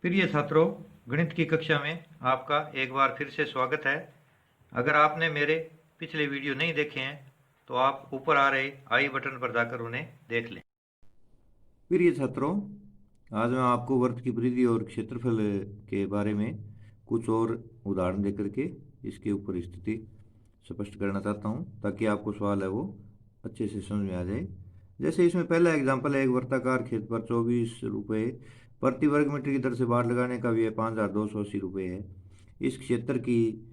प्रिय छात्रों, गणित की कक्षा में आपका एक बार फिर से स्वागत है। अगर आपने मेरे पिछले वीडियो नहीं देखे हैं तो आप ऊपर आ रहे आई बटन पर जाकर उन्हें देख लें। प्रिय छात्रों, आज मैं आपको वर्त की परिधि और क्षेत्रफल के बारे में कुछ और उदाहरण देकर के इसके ऊपर स्थिति स्पष्ट करना चाहता हूं, ताकि आपको सवाल है वो अच्छे से समझ में आ जाए। जैसे इसमें पहला एग्जांपल है, एक वर्ताकार खेत पर 24 रुपये प्रति वर्ग मीटर की दर से बाड़ लगाने का व्यय 5280 रुपये है। इस क्षेत्र की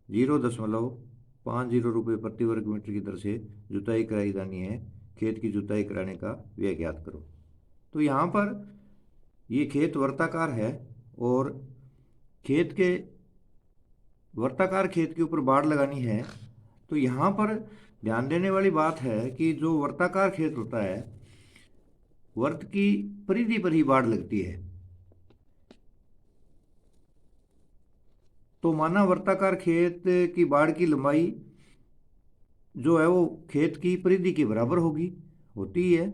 0.50 रुपये प्रति वर्ग मीटर की दर से जुताई कराई जानी है। खेत की जुताई कराने का व्यय ज्ञात करो। तो यहाँ पर ये खेत वर्ताकार है और खेत के वर्ताकार खेत के ऊपर बाड़ लगानी है। तो यहाँ पर ध्यान देने वाली बात है कि जो वर्ताकार खेत होता है, वर्त की परिधि पर ही बाड़ लगती है। तो माना वर्ताकार खेत की बाड़ की लंबाई जो है वो खेत की परिधि के बराबर होती है।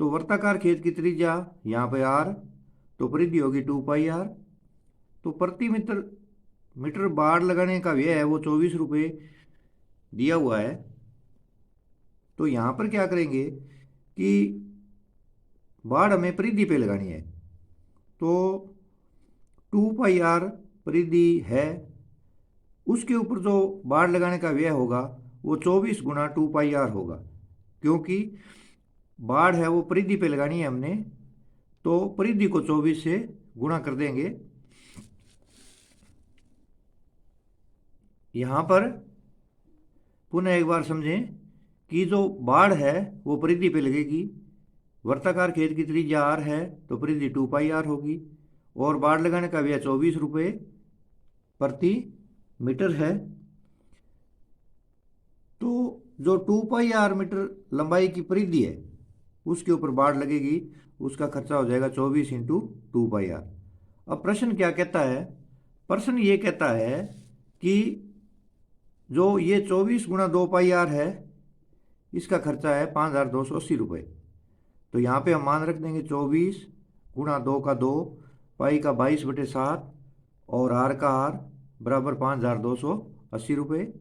तो वर्ताकार खेत की त्रिज्या यहाँ पे आर, तो परिधि होगी 2 पाई आर। तो प्रति मीटर बाड़ लगाने का व्यय है वो 24 रुपये दिया हुआ है। तो यहाँ पर क्या करेंगे कि बाड़ हमें परिधि पे लगानी है। तो 2 पाई आर परिधि है, उसके ऊपर जो बाड़ लगाने का व्यय होगा वो 24 × 2 पाई आर होगा। क्योंकि बाड़ है वो परिधि पे लगानी है हमने, तो परिधि को 24 से गुणा कर देंगे। यहाँ पर पुनः एक बार समझें कि जो बाड़ है वो परिधि पे लगेगी। वर्ताकार खेत की त्रिज्या आर है तो परिधि 2 पाई आर होगी और बाड़ लगाने का व्यय 24 रुपये प्रति मीटर है। तो जो 2 पाई आर मीटर लंबाई की परिधि है उसके ऊपर बाड़ लगेगी, उसका खर्चा हो जाएगा 24 × 2 पाई आर। अब प्रश्न क्या कहता है? प्रश्न ये कहता है कि जो ये 24 × 2 पाई आर है इसका खर्चा है 5280 रुपये। तो यहाँ पे हम मान रख देंगे 24 × 2 का 2, पाई का 22/7 और आर का आर बराबर 5280 रुपये।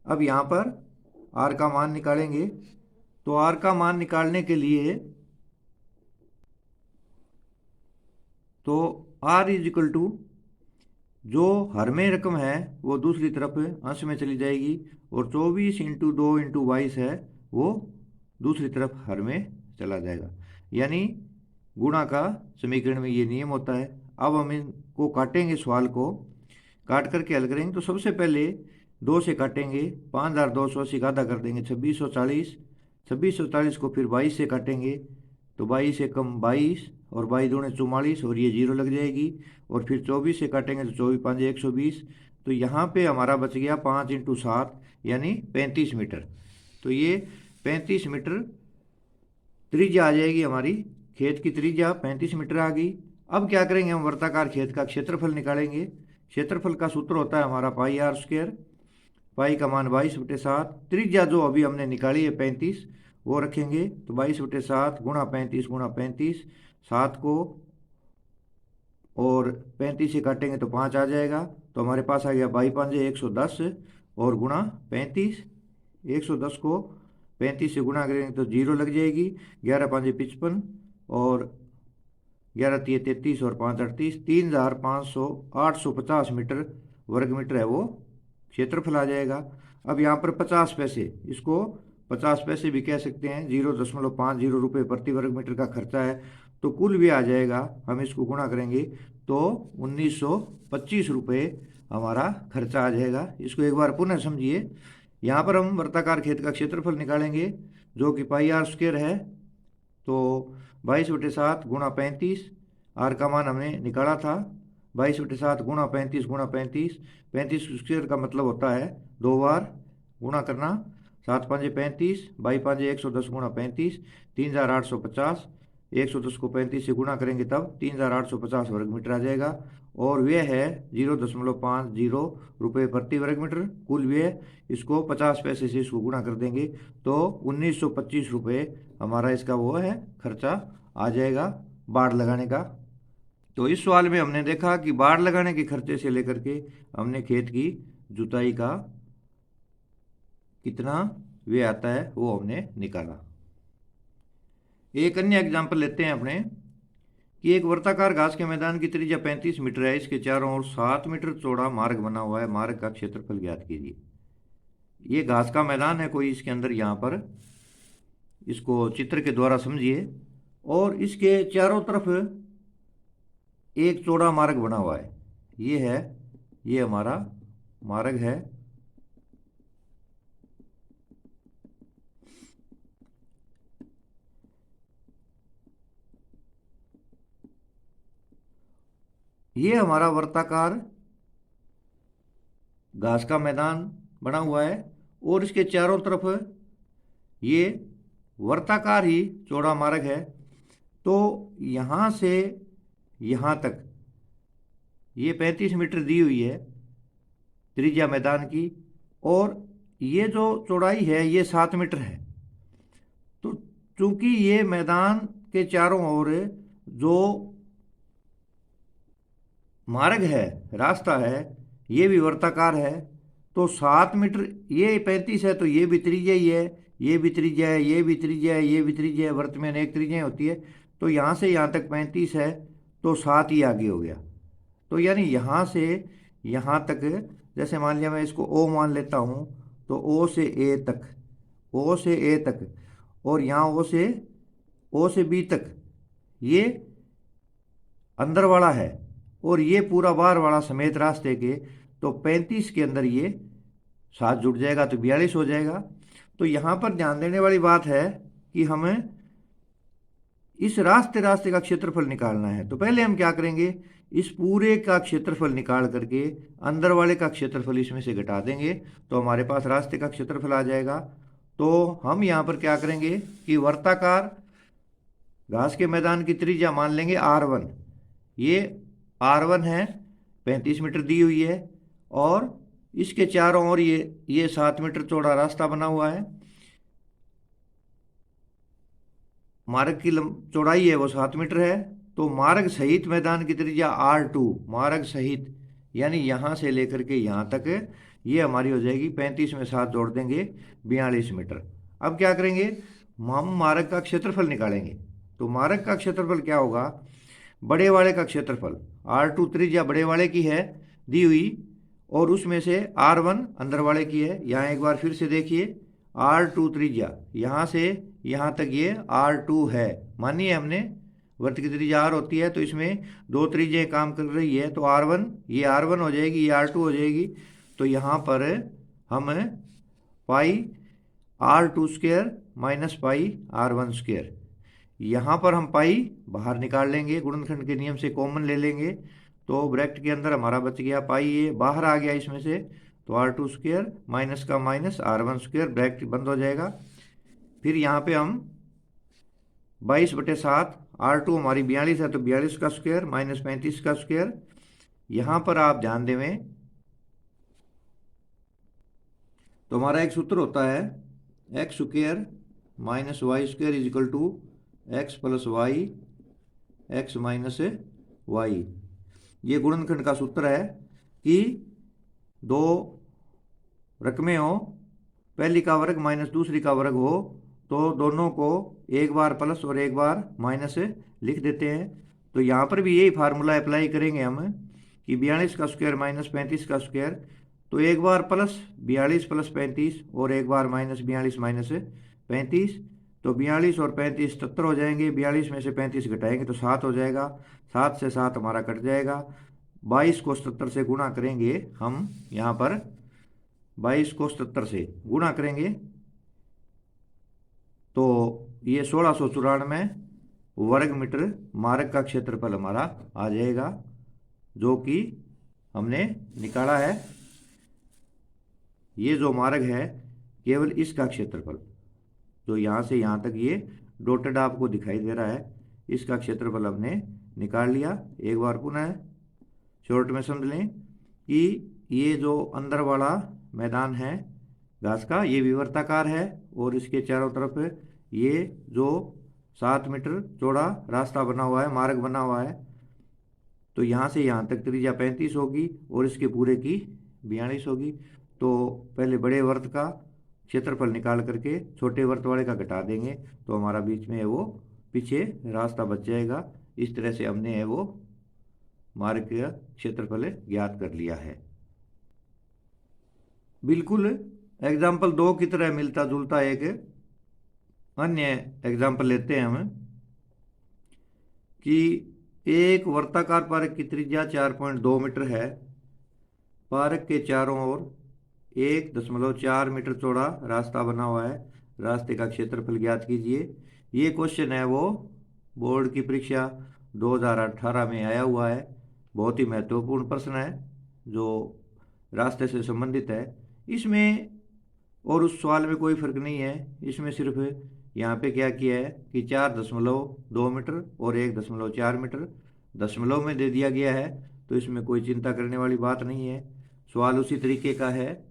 अब यहाँ पर आर का मान निकालेंगे। तो आर का मान निकालने के लिए तो आर इज इक्वल टू जो हर में रकम है वो दूसरी तरफ अंश में चली जाएगी और 24 × 2 × 22 है वो दूसरी तरफ हर में चला जाएगा। यानी गुणा का समीकरण में ये नियम होता है। अब हम इनको काटेंगे, सवाल को काट करके हल करेंगे। तो सबसे पहले 2 से काटेंगे, 5280 का आधा कर देंगे 2640, 2640 को फिर 22 से काटेंगे तो 22 से कम 22 और 22 दूने 44 और ये 0 लग जाएगी। और फिर 24 से काटेंगे तो 24 5 120। तो यहाँ पे हमारा बच गया 5 × 7 यानी 35 मीटर। तो ये 35 मीटर त्रिज्या आ जाएगी हमारी। खेत की त्रिज्या 35 मीटर आ गई। अब क्या करेंगे, हम वर्ताकार खेत का क्षेत्रफल निकालेंगे। क्षेत्रफल का सूत्र होता है हमारा πr²। पाई का मान 22/7, त्रिज्या जो अभी हमने निकाली है 35 वो रखेंगे। तो 22/7 गुणा 35 गुणा 35, 7 को और 35 से काटेंगे तो 5 आ जाएगा। तो हमारे पास आ गया 22 5 110 और गुणा 35। 110 को 35 से गुणा करेंगे तो 0 लग जाएगी। 11 5 55 और 11 3 33 और 5 38, 850 मीटर वर्ग मीटर है वो क्षेत्रफल आ जाएगा। अब यहाँ पर 50 पैसे, इसको 50 पैसे भी कह सकते हैं, 0.50 रुपये प्रति वर्ग मीटर का खर्चा है। तो कुल भी आ जाएगा, हम इसको गुणा करेंगे तो 1925 रुपये हमारा खर्चा आ जाएगा। इसको एक बार पुनः समझिए। यहाँ पर हम वर्ताकार खेत का क्षेत्रफल निकालेंगे जो कि πr² है। तो 22/7 गुणा 35, आर का मान हमने निकाला था 22/7 गुणा 35 गुणा 35, 35² का मतलब होता है 2 बार गुणा करना। 7 5 35, 22 5 110 गुणा 35, 3850। 110 को 35 से गुणा करेंगे तब 3850 वर्ग मीटर आ जाएगा। और व्यय है 0.50 रुपये प्रति वर्ग मीटर कुल व्यय। इसको 50 पैसे से इसको गुणा कर देंगे तो 1925 रुपये हमारा इसका वो है खर्चा आ जाएगा बाड़ लगाने का। तो इस सवाल में हमने देखा कि बाड़ लगाने के खर्चे से लेकर के हमने खेत की जुताई का कितना व्यय आता है वो हमने निकाला। एक अन्य एग्जाम्पल लेते हैं अपने कि एक वर्ताकार घास के मैदान की त्रिज्या 35 मीटर है, इसके चारों ओर 7 मीटर चौड़ा मार्ग बना हुआ है, मार्ग का क्षेत्रफल ज्ञात कीजिए। ये घास का मैदान है कोई, इसके अंदर यहाँ पर इसको चित्र के द्वारा समझिए, और इसके चारों तरफ एक चौड़ा मार्ग बना हुआ है। ये है, ये हमारा मार्ग है। ये हमारा वर्ताकार घास का मैदान बना हुआ है और इसके चारों तरफ ये वर्ताकार ही चौड़ा मार्ग है। तो यहाँ से यहाँ तक ये 35 मीटर दी हुई है त्रिज्या मैदान की, और ये जो चौड़ाई है ये 7 मीटर है। तो चूंकि ये मैदान के चारों ओर जो मार्ग है, रास्ता है, ये भी वर्ताकार है, तो 7 मीटर, ये 35 है तो ये भी त्रिज्या ही है, ये भी त्रिज्या है, ये भी त्रिज्या है, ये भी त्रिज्या है, वृत्त में अनेक त्रिज्याएं होती है। तो यहाँ से यहाँ तक 35 है तो 7 ही आगे हो गया। तो यानी यहाँ से यहाँ तक, जैसे मान लिया मैं इसको ओ मान लेता हूँ, तो ओ से ए तक, ओ से ए तक, और यहाँ ओ से बी तक ये अंदर वाला है, और ये पूरा बाहर वाला समेत रास्ते के, तो 35 के अंदर ये 7 जुड़ जाएगा तो 42 हो जाएगा। तो यहाँ पर ध्यान देने वाली बात है कि हमें इस रास्ते का क्षेत्रफल निकालना है। तो पहले हम क्या करेंगे, इस पूरे का क्षेत्रफल निकाल करके अंदर वाले का क्षेत्रफल इसमें से घटा देंगे, तो हमारे पास रास्ते का क्षेत्रफल आ जाएगा। तो हम यहाँ पर क्या करेंगे कि वर्ताकार घास के मैदान की त्रिज्या मान लेंगे R1। ये R1 है, 35 मीटर दी हुई है, और इसके चारों ओर ये 7 मीटर चौड़ा रास्ता बना हुआ है। मार्ग की चौड़ाई है वो 7 मीटर है। तो मार्ग सहित मैदान की त्रिज्या R2, मार्ग सहित यानी यहाँ से लेकर के यहाँ तक ये हमारी हो जाएगी, 35 में 7 जोड़ देंगे 42 मीटर। अब क्या करेंगे, हम मार्ग का क्षेत्रफल निकालेंगे। तो मार्ग का क्षेत्रफल क्या होगा, बड़े वाले का क्षेत्रफल, R2 त्रिज्या बड़े वाले की है दी हुई, और उसमें से R1 अंदर वाले की है। यहाँ एक बार फिर से देखिए, R2 त्रिज्या यहाँ से यहाँ तक ये R2 है। मानिए हमने वृत्त की त्रिज्या R होती है, तो इसमें 2 त्रिज्याएं काम कर रही है, तो R1, ये R1 हो जाएगी, ये R2 हो जाएगी। तो यहाँ पर हम पाई R2 square minus pi R1 square, यहाँ पर हम पाई बाहर निकाल लेंगे, गुणनखंड के नियम से कॉमन ले लेंगे, तो ब्रैकेट के अंदर हमारा बच गया पाई, ये बाहर आ गया इसमें से, तो R2 स्क्वायर माइनस का माइनस R1 स्क्वायर, ब्रैकेट बंद हो जाएगा। फिर यहाँ पे हम 22/7, R2 हमारी 42 है तो 42 का स्क्वायर माइनस 35 का स्क्वायर। यहाँ पर आप ध्यान देवें तो हमारा एक सूत्र होता है X square minus Y square is equal to X plus Y X minus Y. ये गुणनखंड का सूत्र है कि दो रकमें हो, पहली का वर्ग माइनस दूसरी का वर्ग हो, तो दोनों को एक बार प्लस और एक बार माइनस लिख देते हैं। तो यहाँ पर भी यही फार्मूला अप्लाई करेंगे हम कि 42 का स्क्वायर माइनस 35 का स्क्वायर, तो एक बार प्लस 42 प्लस 35 और एक बार माइनस 42 माइनस 35, तो 42 और 35 70 हो जाएंगे, 42 में से 35 घटाएंगे तो 7 हो जाएगा, 7 से 7 हमारा कट जाएगा। 22 को 77 से गुणा करेंगे हम, यहाँ पर 22 को 77 से गुणा करेंगे तो ये 1694 वर्ग मीटर मार्ग का क्षेत्रफल हमारा आ जाएगा, जो कि हमने निकाला है। ये जो मार्ग है केवल इसका क्षेत्रफल, जो यहाँ से यहाँ तक ये डॉटेड आपको दिखाई दे रहा है, इसका क्षेत्रफल हमने निकाल लिया। एक बार पुनः शॉर्ट में समझ लें कि ये जो अंदर वाला मैदान है घास का, ये विवर्ताकार है, और इसके चारों तरफ ये जो 7 मीटर चौड़ा रास्ता बना हुआ है, मार्ग बना हुआ है, तो यहाँ से यहाँ तक त्रिज्या 35 होगी और इसके पूरे की 42 होगी। तो पहले बड़े वर्त का क्षेत्रफल निकाल करके छोटे वर्त वाले का घटा देंगे तो हमारा बीच में है वो पीछे रास्ता बच जाएगा। इस तरह से हमने है वो मार्ग का क्षेत्रफल ज्ञात कर लिया है। बिल्कुल एग्जाम्पल 2 की तरह मिलता जुलता एक अन्य एग्जाम्पल लेते हैं हम कि एक वर्ताकार पार्क की त्रिज्या 4.2 मीटर है। पार्क के चारों ओर 1.4 मीटर चौड़ा रास्ता बना हुआ है। रास्ते का क्षेत्रफल ज्ञात कीजिए। ये क्वेश्चन है वो बोर्ड की परीक्षा 2018 में आया हुआ है। बहुत ही महत्वपूर्ण प्रश्न है जो रास्ते से संबंधित है। इसमें और उस सवाल में कोई फर्क नहीं है। इसमें सिर्फ यहाँ पे क्या किया है कि 4.2 मीटर और 1.4 मीटर दशमलव में दे दिया गया है, तो इसमें कोई चिंता करने वाली बात नहीं है। सवाल उसी तरीके का है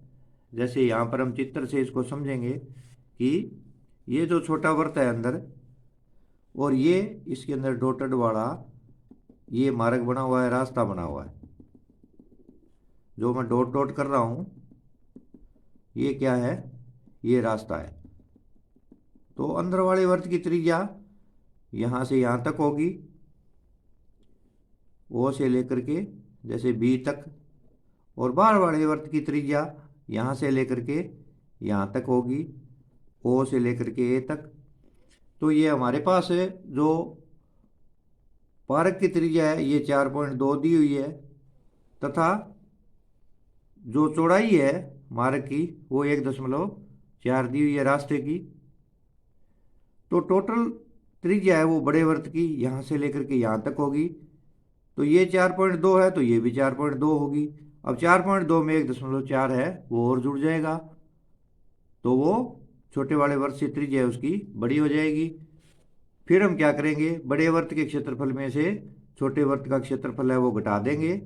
जैसे यहाँ पर हम चित्र से इसको समझेंगे कि ये जो छोटा वर्त है अंदर और ये इसके अंदर डॉटेड वाला ये मार्ग बना हुआ है, रास्ता बना हुआ है। जो मैं डॉट डॉट कर रहा हूँ ये क्या है, ये रास्ता है। तो अंदर वाले वर्त की त्रिज्या यहाँ से यहाँ तक होगी, ओ से लेकर के जैसे बी तक, और बाहर वाले वर्त की त्रिज्या यहाँ से लेकर के यहाँ तक होगी, ओ से लेकर के ए तक। तो ये हमारे पास है जो पार्क की त्रिज्या है ये 4.2 दी हुई है तथा जो चौड़ाई है मार्ग की वो 1.4 दी हुई है रास्ते की। तो टोटल त्रिज्या है वो बड़े वर्त की यहाँ से लेकर के यहाँ तक होगी। तो ये 4.2 है तो ये भी 4.2 होगी। अब 4.2 में 1.4 है वो और जुड़ जाएगा तो वो छोटे वाले वर्त से त्रिज्या है उसकी बड़ी हो जाएगी। फिर हम क्या करेंगे, बड़े वर्त के क्षेत्रफल में से छोटे वर्त का क्षेत्रफल है वो घटा देंगे।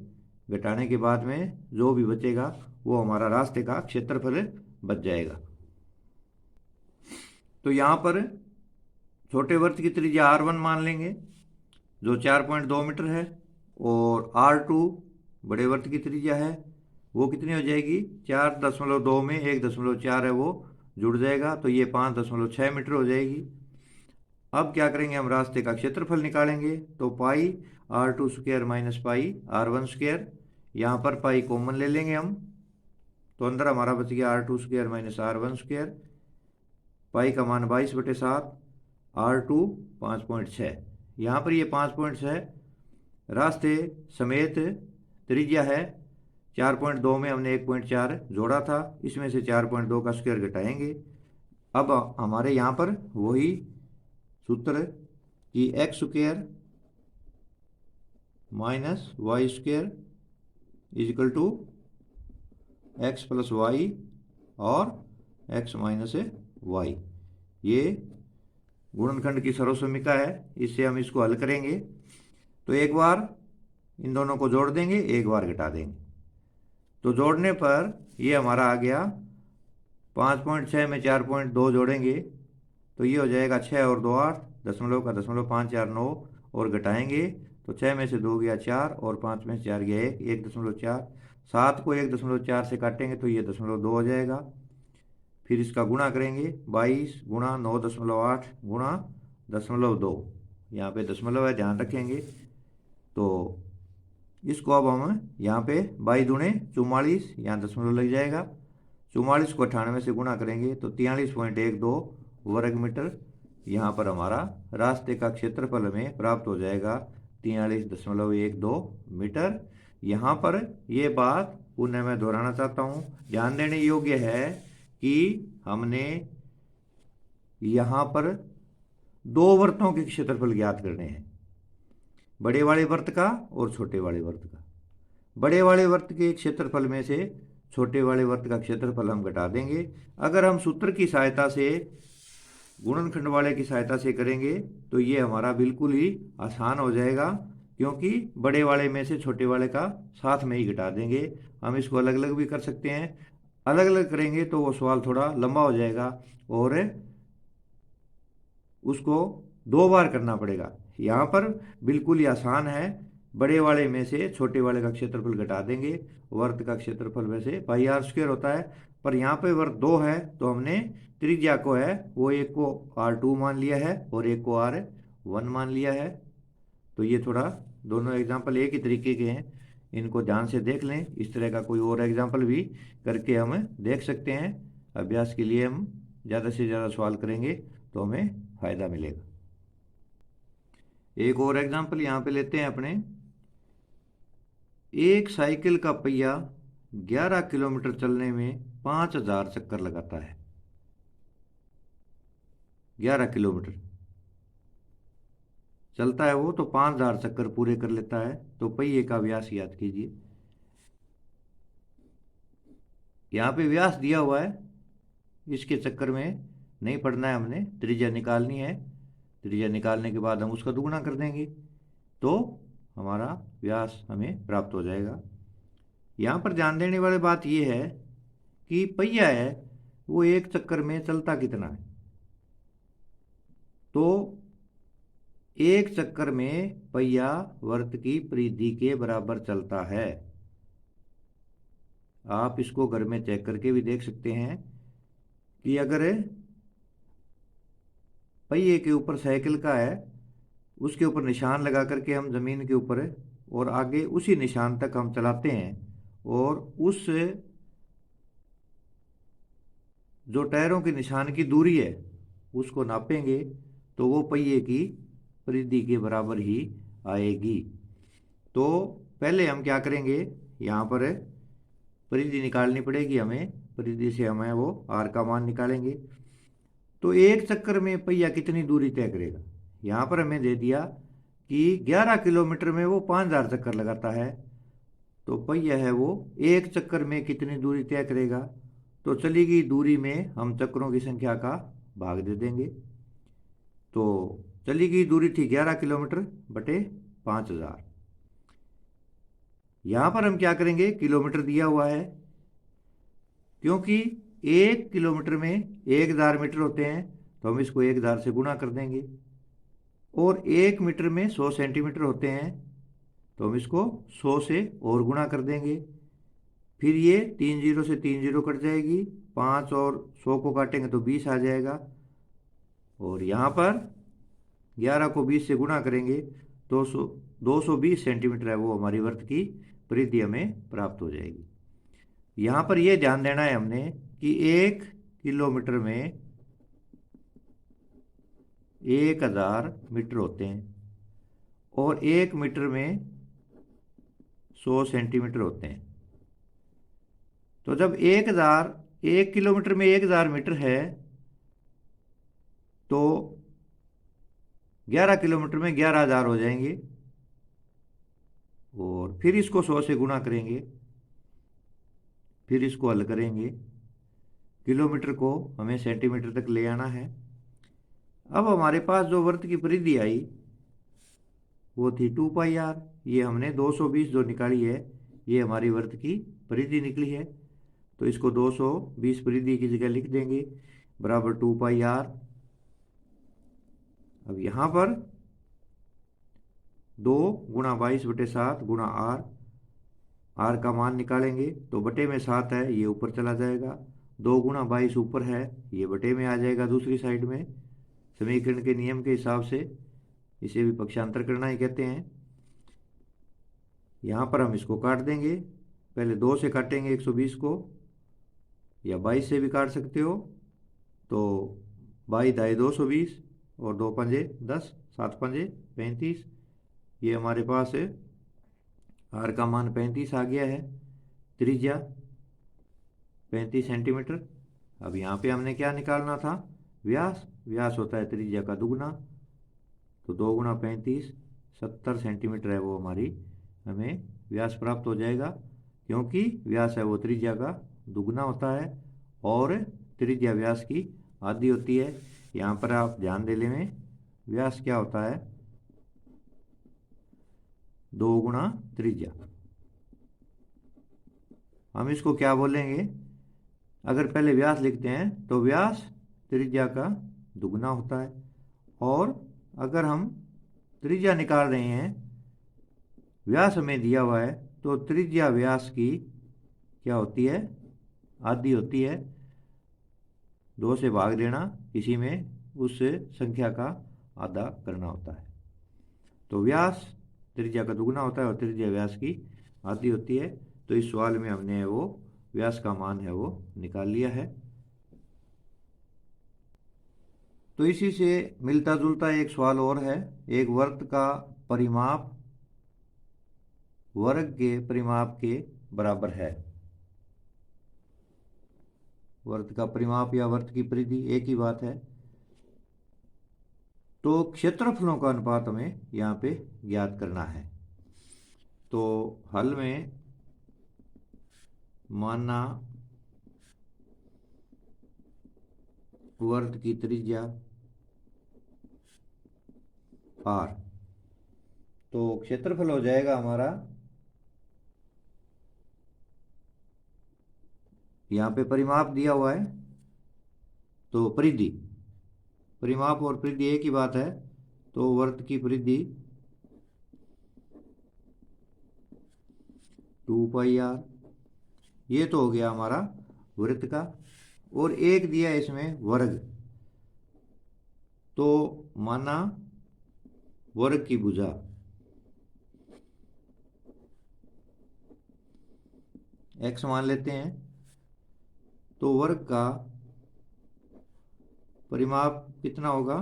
घटाने के बाद में जो भी बचेगा वो हमारा रास्ते का क्षेत्रफल बच जाएगा। तो यहाँ पर छोटे वर्त की त्रिज्या R1 मान लेंगे जो 4.2 मीटर है, और R2 बड़े वर्त की त्रिज्या है वो कितनी हो जाएगी, 4.2 में 1.4 है वो जुड़ जाएगा तो ये 5.6 मीटर हो जाएगी। अब क्या करेंगे, हम रास्ते का क्षेत्रफल निकालेंगे। तो पाई R2 square minus pi R1 square, यहाँ पर पाई कॉमन ले लेंगे हम, तो अंदर हमारा बच गया R2 square minus R1 square. पाई का मान 22/7, R2 5.6, यहाँ पर ये 5.6 रास्ते समेत त्रिज्या है। 4.2 में हमने 1.4 जोड़ा था, इसमें से 4.2 का स्क्वायर घटाएंगे। अब हमारे यहाँ पर वही सूत्र कि X square minus Y square is equal to X plus Y और एक्स माइनस वाई, ये गुणनखंड की सर्वसमीका है। इससे हम इसको हल करेंगे तो एक बार इन दोनों को जोड़ देंगे, एक बार घटा देंगे। तो जोड़ने पर ये हमारा आ गया 5.6 में 4.2 जोड़ेंगे तो ये हो जाएगा 6 और 2 8, दशमलव का दशमलव 5 4 9, और घटाएंगे तो 6 में से 2 गया 4 और 5 में से 4 गया 1, 1.4। 7 को 1.4 से काटेंगे तो ये 0.2 हो जाएगा। फिर इसका गुणा करेंगे, 22 गुणा 9.8 गुणा 0.2, यहाँ पे दशमलव है ध्यान रखेंगे। तो इसको अब हम यहाँ पे 22 दूणे 44, यहाँ दशमलव लग जाएगा। 44 को 98 से गुणा करेंगे तो 43.12 वर्ग मीटर यहाँ पर हमारा रास्ते का क्षेत्रफल हमें प्राप्त हो जाएगा 43.12 मीटर। यहाँ पर ये बात पुनः मैं दोहराना चाहता हूँ, ध्यान देने योग्य है कि हमने यहाँ पर दो वर्तों के क्षेत्रफल ज्ञात करने हैं, बड़े वाले वर्त का और छोटे वाले वर्त का। बड़े वाले वर्त के क्षेत्रफल में से छोटे वाले वर्त का क्षेत्रफल हम घटा देंगे। अगर हम सूत्र की सहायता से गुणनखंड वाले की सहायता से करेंगे तो ये हमारा बिल्कुल ही आसान हो जाएगा, क्योंकि बड़े वाले में से छोटे वाले का साथ में ही घटा देंगे। हम इसको अलग अलग भी कर सकते हैं, अलग अलग करेंगे तो वो सवाल थोड़ा लंबा हो जाएगा और उसको 2 बार करना पड़ेगा। यहाँ पर बिल्कुल ही आसान है, बड़े वाले में से छोटे वाले का क्षेत्रफल घटा देंगे। वर्त का क्षेत्रफल वैसे पाई आर स्क्वायर होता है, पर यहाँ पे वर्त 2 है तो हमने त्रिज्या को है वो एक को R2 मान लिया है और एक को R1 मान लिया है। तो ये थोड़ा दोनों एग्जाम्पल एक ही तरीके के हैं, इनको ध्यान से देख लें। इस तरह का कोई और एग्जाम्पल भी करके हम देख सकते हैं। अभ्यास के लिए हम ज़्यादा से ज़्यादा सवाल करेंगे तो हमें फ़ायदा मिलेगा। एक और एग्जाम्पल यहाँ पे लेते हैं अपने। एक साइकिल का पहिया 11 किलोमीटर चलने में 5000 चक्कर लगाता है। 11 किलोमीटर चलता है वो तो 5000 चक्कर पूरे कर लेता है। तो पहिए का व्यास याद कीजिए। यहाँ पे व्यास दिया हुआ है, इसके चक्कर में नहीं पड़ना है, हमने त्रिज्या निकालनी है। त्रिज्या निकालने के बाद हम उसका दुगुना कर देंगे तो हमारा व्यास हमें प्राप्त हो जाएगा। यहाँ पर ध्यान देने वाली बात यह है कि पहिया है वो एक चक्कर में चलता कितना है। तो एक चक्कर में पहिया वर्त की परिधि के बराबर चलता है। आप इसको घर में चेक करके भी देख सकते हैं कि अगर पहिए के ऊपर साइकिल का है, उसके ऊपर निशान लगा करके हम जमीन के ऊपर और आगे उसी निशान तक हम चलाते हैं और उस जो टायरों के निशान की दूरी है उसको नापेंगे तो वो पहिए की परिधि के बराबर ही आएगी। तो पहले हम क्या करेंगे, यहाँ पर परिधि निकालनी पड़ेगी हमें। परिधि से हमें वो आर का मान निकालेंगे। तो एक चक्कर में पहिया कितनी दूरी तय करेगा। यहाँ पर हमें दे दिया कि 11 किलोमीटर में वो 5000 चक्कर लगाता है। तो पहिया है वो एक चक्कर में कितनी दूरी तय करेगा। तो चली गई दूरी में हम चक्रों की संख्या का भाग दे देंगे। तो चली गई दूरी थी 11 किलोमीटर बटे 5000। यहाँ पर हम क्या करेंगे, किलोमीटर दिया हुआ है, क्योंकि 1 किलोमीटर में 1000 मीटर होते हैं तो हम इसको 1000 से गुणा कर देंगे। और 1 मीटर में 100 सेंटीमीटर होते हैं तो हम इसको 100 से और गुणा कर देंगे। फिर ये 3 जीरो से 3 जीरो कट जाएगी, 5 और 100 को काटेंगे तो 20 आ जाएगा। और यहाँ पर 11 को 20 से गुणा करेंगे तो 220 सेंटीमीटर है वो हमारी वर्त की परिधि हमें प्राप्त हो जाएगी। यहाँ पर यह ध्यान देना है हमने कि 1 किलोमीटर में 1000 मीटर होते हैं और 1 मीटर में 100 सेंटीमीटर होते हैं। तो जब 1 किलोमीटर में 1000 मीटर है तो 11 किलोमीटर में 11000 हो जाएंगे और फिर इसको 100 से गुणा करेंगे, फिर इसको हल करेंगे। किलोमीटर को हमें सेंटीमीटर तक ले आना है। अब हमारे पास जो वर्त की परिधि आई वो थी 2πr। ये हमने 220 जो निकाली है ये हमारी वर्त की परिधि निकली है। तो इसको 220 परिधि की जगह लिख देंगे बराबर 2πr। अब यहाँ पर 2 गुणा 22 बटे 7 गुणा आर, आर का मान निकालेंगे तो बटे में 7 है ये ऊपर चला जाएगा, 2 गुणा 22 ऊपर है ये बटे में आ जाएगा दूसरी साइड में। समीकरण के नियम के हिसाब से इसे भी पक्षांतर करना ही कहते हैं। यहाँ पर हम इसको काट देंगे, पहले 2 से काटेंगे 120 को, या 22 से भी काट सकते हो। तो 22 दाई 220 और 2 पंजे 10, 7 पंजे 35। ये हमारे पास है आर का मान 35 आ गया है, त्रिज्या 35 सेंटीमीटर। अब यहाँ पे हमने क्या निकालना था, व्यास। व्यास होता है त्रिज्या का दुगुना, तो 2 गुणा 35 70 सेंटीमीटर है वो हमारी हमें व्यास प्राप्त हो जाएगा, क्योंकि व्यास है वो त्रिज्या का दुगुना होता है और त्रिज्या व्यास की आधी होती है। यहाँ पर आप ध्यान दे लें व्यास क्या होता है, 2 गुणा त्रिज्या। हम इसको क्या बोलेंगे, अगर पहले व्यास लिखते हैं तो व्यास त्रिज्या का दुगुना होता है, और अगर हम त्रिज्या निकाल रहे हैं व्यास हमें दिया हुआ है, तो त्रिज्या व्यास की क्या होती है, आधी होती है। 2 से भाग देना, इसी में उस संख्या का आधा करना होता है। तो व्यास त्रिज्या का दुगना होता है और त्रिज्या व्यास की आधी होती है। तो इस सवाल में हमने वो व्यास का मान है वो निकाल लिया है। तो इसी से मिलता जुलता एक सवाल और है। एक वर्त का परिमाप वर्ग के परिमाप के बराबर है। वर्त का परिमाप या वर्त की परिधि एक ही बात है। तो क्षेत्रफलों का अनुपात हमें यहाँ पे ज्ञात करना है। तो हल में माना वर्त की त्रिज्या r, तो क्षेत्रफल हो जाएगा हमारा, यहाँ पे परिमाप दिया हुआ है तो परिधि, परिमाप और परिधि एक ही बात है। तो वर्त की परिधि 2πr, ये तो हो गया हमारा वृत्त का। और एक दिया इसमें वर्ग, तो माना वर्ग की भुजा x मान लेते हैं। तो वर्ग का परिमाप कितना होगा,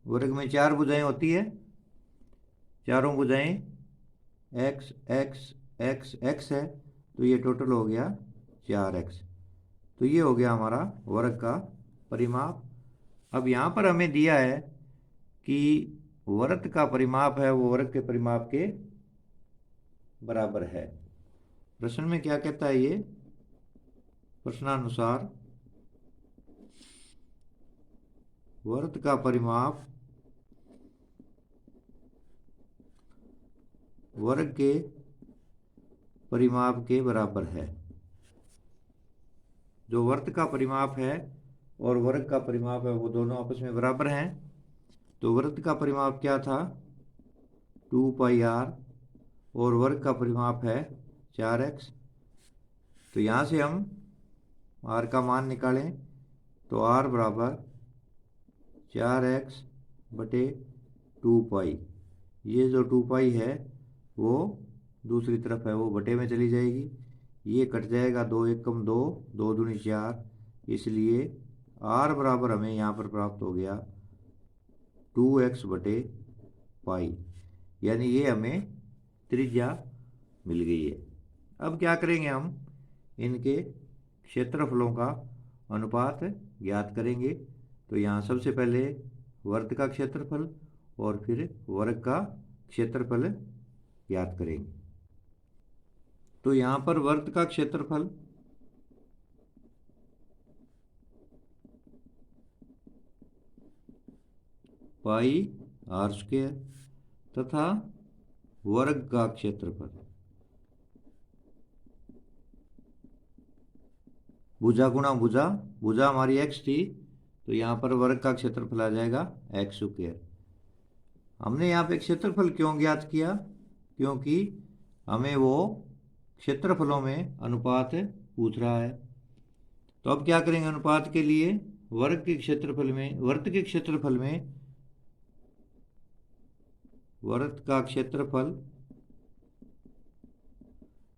वर्ग में 4 भुजाएं होती है, चारों भुजाएं x x x x है, तो ये टोटल हो गया 4x। तो ये हो गया हमारा वर्ग का परिमाप। अब यहाँ पर हमें दिया है कि वर्त का परिमाप है वो वर्ग के परिमाप के बराबर है। प्रश्न में क्या कहता है ये, प्रश्नानुसार वर्त का परिमाप वर्ग के परिमाप के बराबर है। जो वर्त का परिमाप है और वर्ग का परिमाप है वो दोनों आपस में बराबर हैं। तो वर्त का परिमाप क्या था, 2πr, और वर्ग का परिमाप है 4x। तो यहाँ से हम r का मान निकालें, तो r बराबर 4x बटे 2π। ये जो 2π है वो दूसरी तरफ है वो बटे में चली जाएगी, ये कट जाएगा, 2 एकम 2, 2 दूनी 4, इसलिए r बराबर हमें यहाँ पर प्राप्त हो गया 2x बटे पाई, यानी ये हमें त्रिज्या मिल गई है। अब क्या करेंगे, हम इनके क्षेत्रफलों का अनुपात ज्ञात करेंगे। तो यहाँ सबसे पहले वर्त का क्षेत्रफल और फिर वर्ग का क्षेत्रफल ज्ञात करेंगे। तो यहाँ पर वर्त का क्षेत्रफल पाई r² तथा वर्ग का क्षेत्रफल भुजा गुणा भुजा, भुजा हमारी x थी तो यहाँ पर वर्ग का क्षेत्रफल आ जाएगा x²। हमने यहाँ पे क्षेत्रफल क्यों ज्ञात किया, क्योंकि हमें वो क्षेत्रफलों में अनुपात पूछ रहा है। तो अब क्या करेंगे, अनुपात के लिए वर्ग के क्षेत्रफल में, वर्त के क्षेत्रफल में वर्त का क्षेत्रफल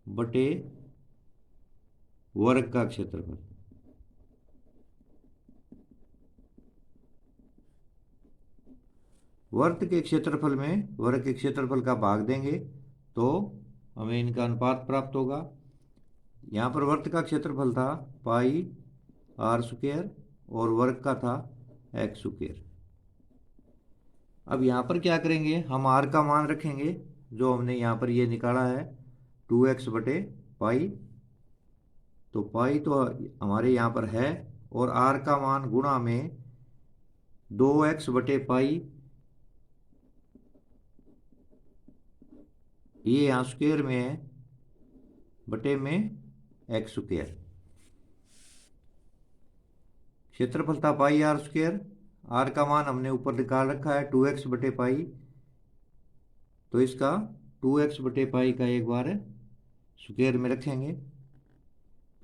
बटे वर्ग का क्षेत्रफल, वर्त के क्षेत्रफल में वर्ग के क्षेत्रफल का भाग देंगे तो हमें इनका अनुपात प्राप्त होगा। यहाँ पर वर्त का क्षेत्रफल था पाई r² और वर्ग का था x²। अब यहाँ पर क्या करेंगे, हम r का मान रखेंगे जो हमने यहाँ पर ये निकाला है 2x बटे पाई। तो पाई तो हमारे यहाँ पर है और r का मान गुणा में 2x बटे पाई, ये यहाँ स्क्वायर में है, बटे में x²। क्षेत्रफल था पाई r², r का मान हमने ऊपर निकाल रखा है 2x बटे पाई, तो इसका 2x बटे पाई का एक बार स्क्वायर में रखेंगे।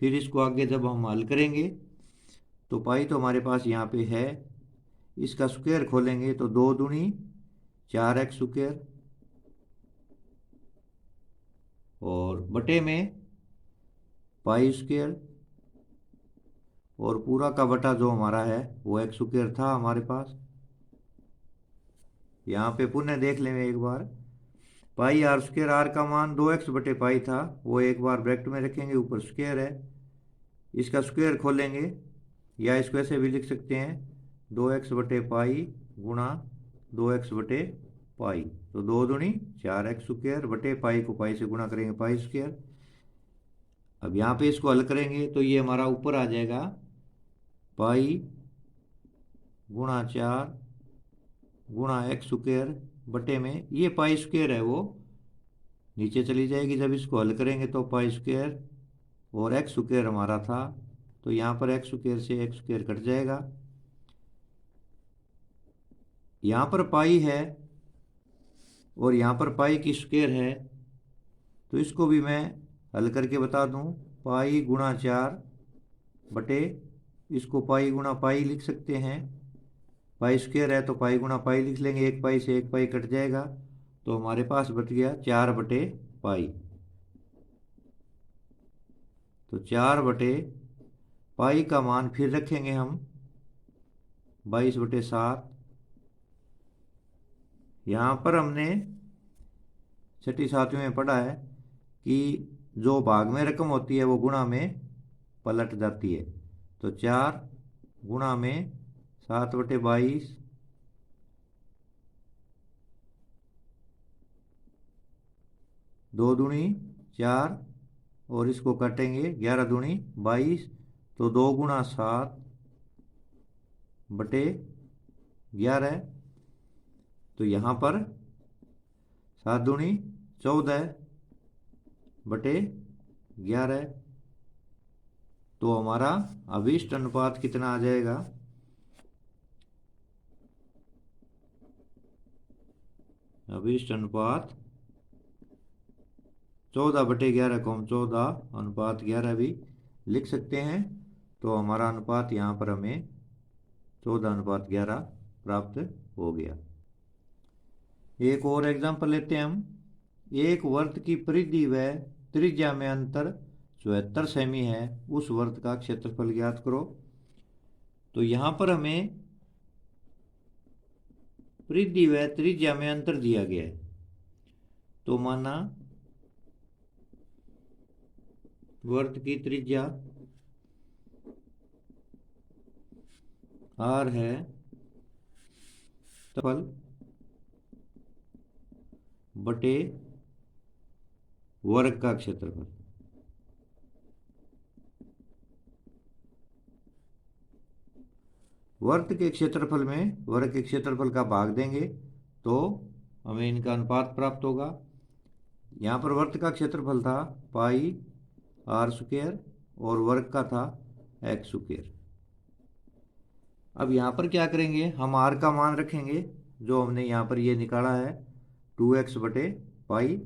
फिर इसको आगे जब हम हल करेंगे तो पाई तो हमारे पास यहाँ पे है, इसका स्क्वायर खोलेंगे तो 2 दूनी 4x स्क्वायर और बटे में पाई स्क्वायर और पूरा का बटा जो हमारा है वो x स्क्वायर था हमारे पास। यहाँ पे पुनः देख लेंगे एक बार, पाई आर स्क्वायर, आर का मान 2x बटे पाई था, वो एक बार ब्रैकेट में रखेंगे, ऊपर स्क्वायर है, इसका स्क्वायर खोलेंगे या इसको ऐसे भी लिख सकते हैं 2x बटे पाई गुणा 2x बटे पाई, तो 2 दूनी 4x स्क्वायर बटे पाई को पाई से गुणा करेंगे पाई स्क्वायर। अब यहाँ पे इसको हल करेंगे तो ये हमारा ऊपर आ जाएगा पाई गुणा 4 गुणा x स्क्वायर बटे में ये पाई स्क्वायर है वो नीचे चली जाएगी, जब इसको हल करेंगे तो पाई स्क्वायर और x स्क्वायर हमारा था, तो यहाँ पर x स्क्वायर से x स्क्वायर कट जाएगा। यहाँ पर पाई है और यहाँ पर पाई की स्क्वायर है, तो इसको भी मैं हल करके बता दूं, पाई गुणा 4 बटे, इसको पाई गुणा पाई लिख सकते हैं, पाई स्क्वायर है तो पाई गुणा पाई लिख लेंगे, एक पाई से एक पाई कट जाएगा, तो हमारे पास बच गया 4 बटे पाई। तो 4 बटे पाई का मान फिर रखेंगे हम 22 बटे 7। यहाँ पर हमने छठी सातवीं में पढ़ा है कि जो भाग में रकम होती है वो गुणा में पलट जाती है, तो 4 गुणा में 7 बटे 22 2 दूनी 4 और इसको काटेंगे 11 दूनी 22, तो 2 गुणा 7 बटे 11, तो यहाँ पर 7 दूनी 14 बटे 11, तो हमारा अभिष्ट अनुपात कितना आ जाएगा, अभिष्ट अनुपात 14 बटे 11 को हम 14 अनुपात 11 भी लिख सकते हैं, तो हमारा अनुपात यहाँ पर हमें 14 अनुपात 11 प्राप्त हो गया। एक और एग्जाम्पल लेते हैं हम, एक वृत्त की परिधि व त्रिज्या में अंतर 74 सेमी है, उस वृत्त का क्षेत्रफल ज्ञात करो। तो यहाँ पर हमें परिधि व त्रिज्या में अंतर दिया गया है, तो माना वृत्त की त्रिज्या r है, क्षेत्रफल बटे वर्ग का क्षेत्रफल, वर्ग के क्षेत्रफल में वर्ग के क्षेत्रफल का भाग देंगे तो हमें इनका अनुपात प्राप्त होगा। यहाँ पर वर्ग का क्षेत्रफल था पाई आर स्क्वायर और वर्ग का था एक्स स्क्वायर। अब यहाँ पर क्या करेंगे, हम आर का मान रखेंगे जो हमने यहाँ पर ये निकाला है 2x बटे पाई,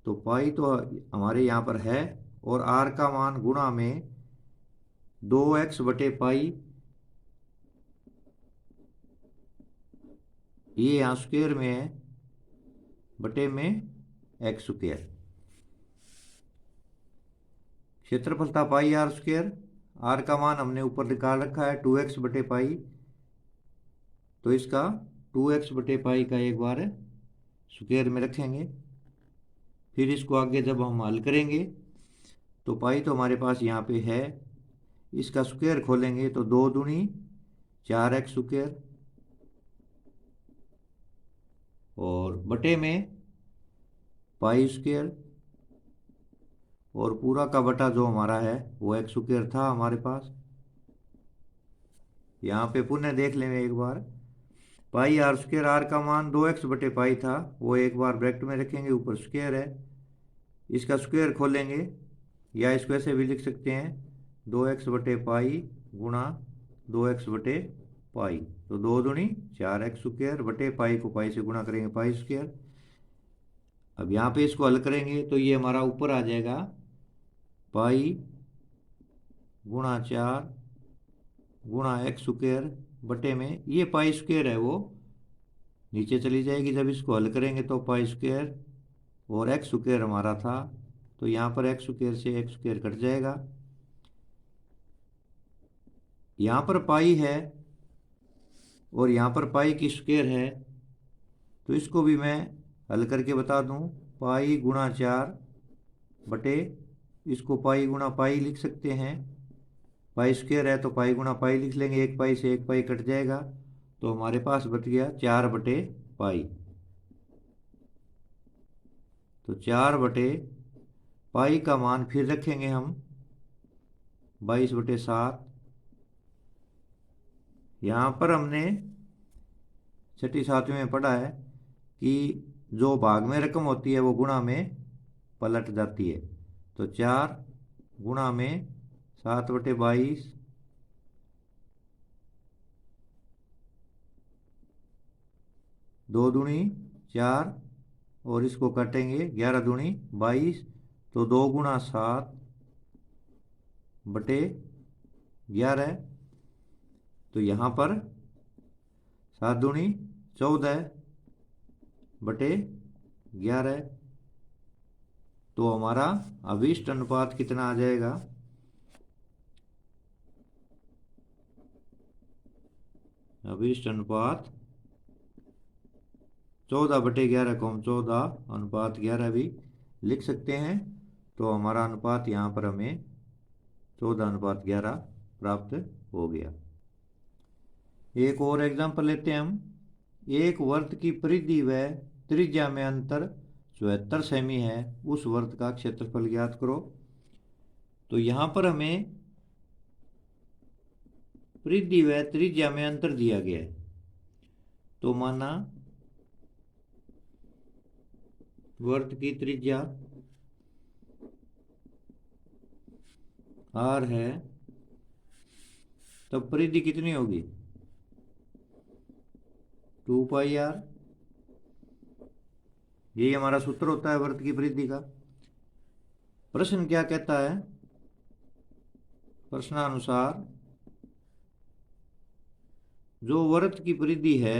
तो पाई तो हमारे यहाँ पर है और आर का मान गुणा में 2x बटे पाई, ये यहाँ स्क्वायर में है बटे में एक्स स्क्वायर, क्षेत्रफल था पाई आर स्क्वायर, आर का मान हमने ऊपर निकाल रखा है 2x बटे पाई, तो इसका 2x बटे पाई का एक बार स्क्वायर में रखेंगे। फिर इसको आगे जब हम हल करेंगे तो पाई तो हमारे पास यहाँ पे है, इसका स्क्वायर खोलेंगे तो 2 दूनी 4x स्क्वायर और बटे में पाई स्क्वायर और पूरा का बटा जो हमारा है वो एक्स स्क्वायर था हमारे पास। यहाँ पे पुनः देख लेंगे एक बार, पाई आर स्क्वायर, आर का मान 2x बटे पाई था, वो एक बार ब्रैकेट में रखेंगे, ऊपर स्क्वायर है, इसका स्क्वायर खोलेंगे या इसको ऐसे भी लिख सकते हैं 2x बटे पाई गुणा 2x बटे पाई, तो 2 दूनी 4x स्क्वायर बटे पाई को पाई से गुणा करेंगे पाई स्क्वायर। अब यहाँ पे इसको हल करेंगे तो ये हमारा ऊपर आ जाएगा पाई गुणा 4 गुणा एक्स स्क्वायर बटे में, ये पाई स्क्वायर है वो नीचे चली जाएगी। जब इसको हल करेंगे तो पाई स्क्वायर और एक्स स्क्वायर हमारा था, तो यहाँ पर एक्स स्क्वायर से एक्स स्क्वायर कट जाएगा। यहाँ पर पाई है और यहाँ पर पाई की स्क्वायर है, तो इसको भी मैं हल करके बता दूं। पाई गुणा 4 बटे, इसको पाई गुणा पाई लिख सकते हैं, पाई स्क्वायर है तो पाई गुणा पाई लिख लेंगे, एक पाई से एक पाई कट जाएगा, तो हमारे पास बच गया 4 बटे पाई। तो 4 बटे पाई का मान फिर रखेंगे हम 22 बटे 7। यहाँ पर हमने छठी सातवीं में पढ़ा है कि जो भाग में रकम होती है वो गुणा में पलट जाती है। तो 4 गुणा में 7 बटे 22, 2 दूनी 4 और इसको काटेंगे 11 दूनी 22, तो 2 गुणा 7 बटे 11। तो यहाँ पर 7 दूनी 14 बटे 11। तो हमारा अभिष्ट अनुपात कितना आ जाएगा? अभिष्ट अनुपात 14 बटे 11 को हम 14 अनुपात 11 भी लिख सकते हैं। तो हमारा अनुपात यहाँ पर हमें 14 अनुपात 11 प्राप्त हो गया। एक और एग्जाम्पल लेते हैं हम। एक वर्त की परिधि व त्रिज्या में अंतर 74 सेमी है, उस वर्त का क्षेत्रफल ज्ञात करो। तो यहाँ पर हमें परिधि व त्रिज्या में अंतर दिया गया है। तो माना वर्त की त्रिज्या r है, तब परिधि कितनी होगी? 2 पाई r। यही हमारा सूत्र होता है वर्त की परिधि का। प्रश्न क्या कहता है? प्रश्नानुसार जो वर्त की परिधि है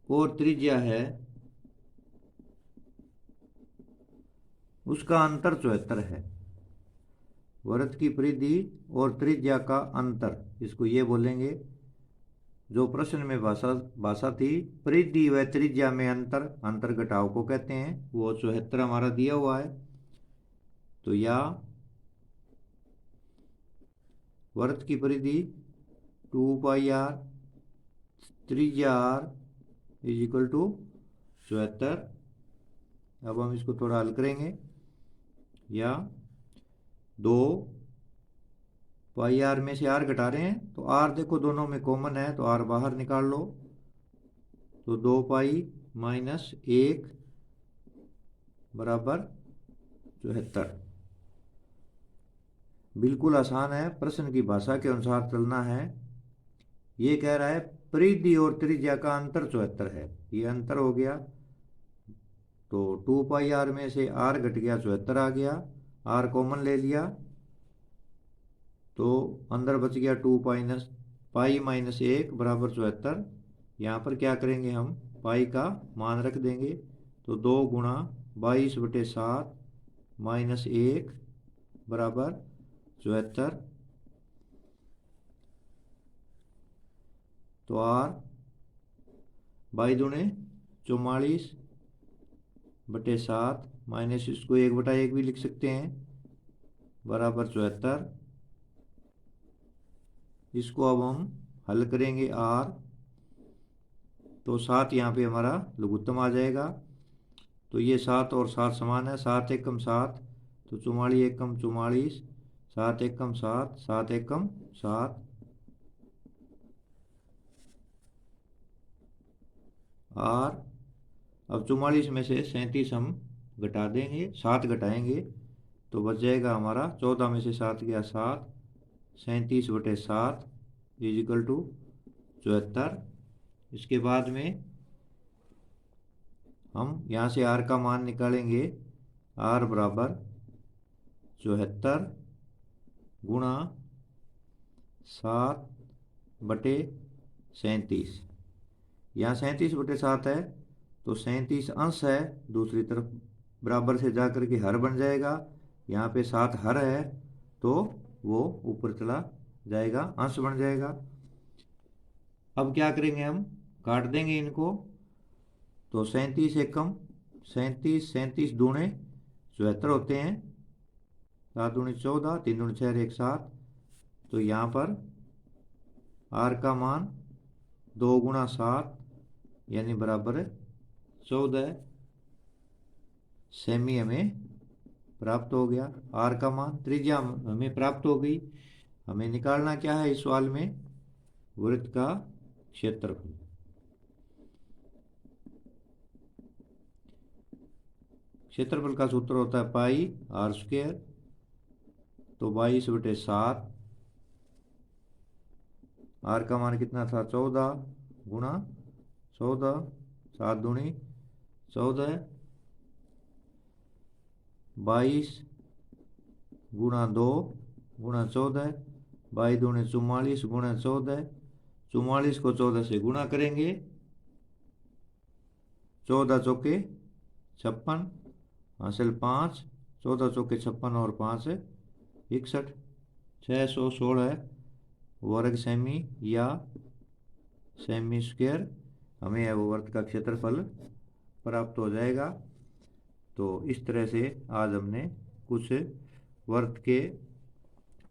और त्रिज्या है उसका अंतर 74 है। वर्त की परिधि और त्रिज्या का अंतर, इसको ये बोलेंगे। जो प्रश्न में भाषा थी परिधि व त्रिज्या में अंतर, अंतर घटाव को कहते हैं, वो 74 हमारा दिया हुआ है। तो या वर्त की परिधि 2 पाई r, त्रिज्या r इज इक्वल टू 74। अब हम इसको थोड़ा हल करेंगे। या 2 पाई r में से r घटा रहे हैं, तो r देखो दोनों में कॉमन है, तो r बाहर निकाल लो। तो 2 पाई माइनस 1 बराबर 74। बिल्कुल आसान है, प्रश्न की भाषा के अनुसार चलना है। ये कह रहा है परिधि और त्रिज्या का अंतर 74 है, ये अंतर हो गया। तो 2 पाई r में से r घट गया, 74 आ गया, r कॉमन ले लिया, तो अंदर बच गया 2 पाई माइनस 1 बराबर 74। यहाँ पर क्या करेंगे हम? पाई का मान रख देंगे। तो 2 गुणा 22 बटे 7 माइनस 1 बराबर 74। तो r 22 दूने 44 बटे 7 माइनस, इसको 1 बटा 1 भी लिख सकते हैं, बराबर 74। इसको अब हम हल करेंगे r, तो 7 यहाँ पे हमारा लघुत्तम आ जाएगा। तो ये 7 और 7 समान है, 7 एकम 7, तो 44 एकम 44, 7 एकम 7, 7 एकम 7। r अब 44 में से 37 हम घटा देंगे, 7 घटाएंगे, तो बच जाएगा हमारा 14 में से 7 गया 7, 37 बटे 7 इज इक्वल टू 74। इसके बाद में हम यहाँ से आर का मान निकालेंगे। आर बराबर 74 गुणा 7/37। यहाँ 37/7 है तो 37 अंश है, दूसरी तरफ बराबर से जाकर के हर बन जाएगा। यहाँ पे 7 हर है तो वो ऊपर चला जाएगा, अंश बन जाएगा। अब क्या करेंगे, हम काट देंगे इनको। तो 37 एकम 37, 37 दूणे 74 होते हैं, 7 दूनी 14, 3 दूनी 6, 1 7। तो यहाँ पर आर का मान 2 गुणा 7 यानी बराबर 14 सेमी हमें प्राप्त हो गया। आर का मान, त्रिज्या हमें प्राप्त हो गई। हमें निकालना क्या है इस सवाल में, वृत्त का क्षेत्रफल। क्षेत्रफल का सूत्र होता है पाई आर स्क्वायर। तो 22/7, आर का मान कितना था 14 गुणा 14, 7 दूनी 14, 22 गुणा 2 गुणा 14, 22 दूनी 44 गुणा 14, 44 को 14 से गुणा करेंगे, 14 चौके 56, हासिल 5, 14 चौके 56 और 5 61, 616 वर्ग सेमी या सेमी स्क्वायर हमें वो वर्ग का क्षेत्रफल प्राप्त हो जाएगा। तो इस तरह से आज हमने कुछ वर्ग के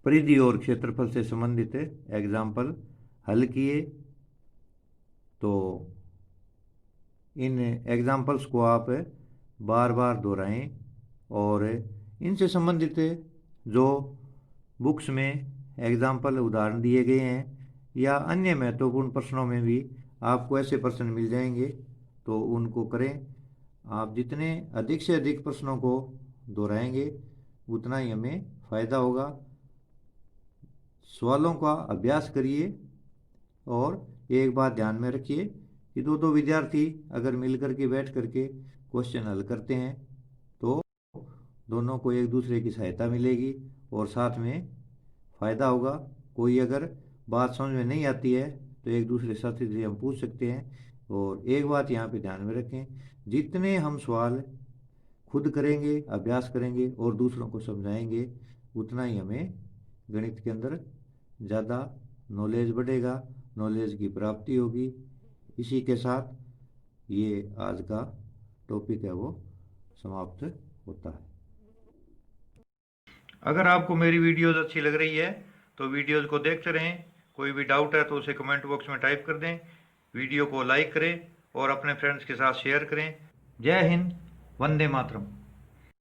परिधि और क्षेत्रफल से संबंधित एग्जाम्पल हल किए। तो इन एग्जाम्पल्स को आप बार बार दोहराएं और इनसे संबंधित जो बुक्स में एग्जाम्पल उदाहरण दिए गए हैं या अन्य महत्वपूर्ण प्रश्नों में भी आपको ऐसे प्रश्न मिल जाएंगे, तो उनको करें। आप जितने अधिक से अधिक प्रश्नों को दोहराएंगे उतना ही हमें फ़ायदा होगा। सवालों का अभ्यास करिए और एक बात ध्यान में रखिए कि दो विद्यार्थी अगर मिल करके बैठ करके क्वेश्चन हल करते हैं तो दोनों को एक दूसरे की सहायता मिलेगी और साथ में फ़ायदा होगा। कोई अगर बात समझ में नहीं आती है तो एक दूसरे साथी से हम पूछ सकते हैं। और एक बात यहाँ पे ध्यान में रखें, जितने हम सवाल खुद करेंगे, अभ्यास करेंगे और दूसरों को समझाएंगे, उतना ही हमें गणित के अंदर ज़्यादा नॉलेज बढ़ेगा, नॉलेज की प्राप्ति होगी। इसी के साथ ये आज का टॉपिक है वो समाप्त होता है। अगर आपको मेरी वीडियोज़ अच्छी लग रही है तो वीडियोज़ को देखते रहें। कोई भी डाउट है तो उसे कमेंट बॉक्स में टाइप कर दें। वीडियो को लाइक करें और अपने फ्रेंड्स के साथ शेयर करें। जय हिंद, वंदे मातरम।